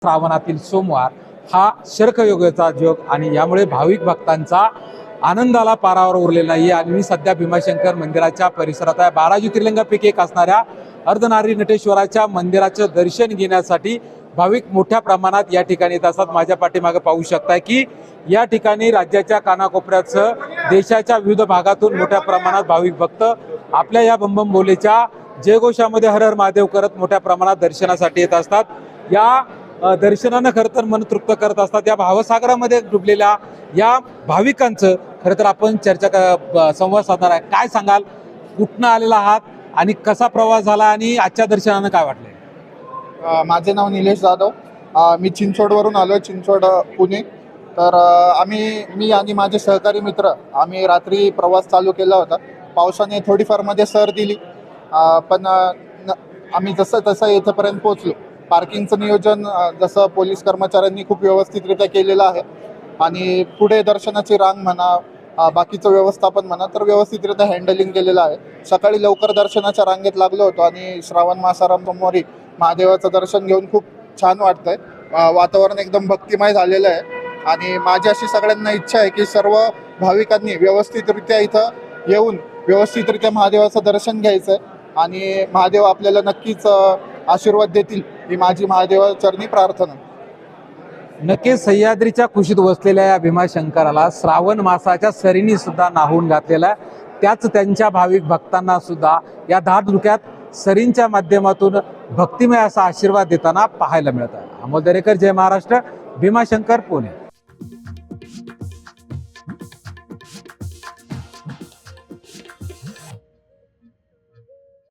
श्रावणातील सोमवार हा शर्कयोगाचा योग आणि यामुळे भाविक भक्तांचा आनंदाला पारावर उरलेला नाही आणि मी सध्या भीमाशंकर मंदिराच्या परिसरात आहे। 12 ज्योतिर्लिंगापैकी एक असणाऱ्या अर्धनारी नटेश्वराच्या मंदिराचं दर्शन घेण्यासाठी भाविक मोठ्या प्रमाणात या ठिकाणी येत असतात। माझ्या पाठीमागे पाहू शकताय की या ठिकाणी राज्याच्या कानाकोपऱ्यासह देशाच्या विविध भागातून मोठ्या प्रमाणात भाविक भक्त आपल्या या बंबम भोलेच्या जयघोषामध्ये हर हर महादेव करत मोठ्या प्रमाणात दर्शनासाठी येत असतात। या दर्शनानं खरं तर मन तृप्त करत असतात। या भावसागरामध्ये डुबलेल्या या भाविकांचं खरं तर आपण संवाद साधणार आहे। काय सांगाल, कुठनं आलेला आहात आणि कसा प्रवास झाला आणि आजच्या दर्शनानं काय वाटलंय? माझे नाव निलेश जाधव, मी चिंचवडवरून आलो, चिंचवड पुणे। तर मी आणि माझे सहकारी मित्र आम्ही रात्री प्रवास चालू केला होता। पावसाने थोडीफार मध्ये सर दिली, पण आम्ही जसं तसं इथपर्यंत पोहोचलो। पार्किंगचं नियोजन जसं पोलीस कर्मचाऱ्यांनी खूप व्यवस्थितरित्या केलेलं आहे आणि पुढे दर्शनाची रांग म्हणा, बाकीचं व्यवस्थापन म्हणा तर व्यवस्थितरित्या हँडलिंग केलेलं आहे। सकाळी लवकर दर्शनाच्या रांगेत लागलो होतो आणि श्रावण मासाराम सोमवारी महादेवाचं दर्शन घेऊन खूप छान वाटतंय। वातावरण एकदम भक्तिमय झालेलं आहे आणि माझी अशी सगळ्यांना इच्छा आहे की सर्व भाविकांनी व्यवस्थितरित्या इथं येऊन व्यवस्थितरित्या महादेवाचं दर्शन घ्यायचं आहे आणि महादेव आपल्याला नक्कीच आशीर्वाद देतील ही माझी महादेवाचरणी प्रार्थना। नक्कीच सह्याद्रीच्या कुशीत वसलेल्या या भीमाशंकराला श्रावण मासाच्या सरींनी सुद्धा नाहून घातलेला आहे। त्याच त्यांच्या भाविक भक्तांना सुद्धा या धारधुक्यात सरींच्या माध्यमातून भक्तिमय असा आशीर्वाद देताना पाहायला मिळत आहे। अमोल दरेकर, जय महाराष्ट्र, भीमाशंकर, पुणे।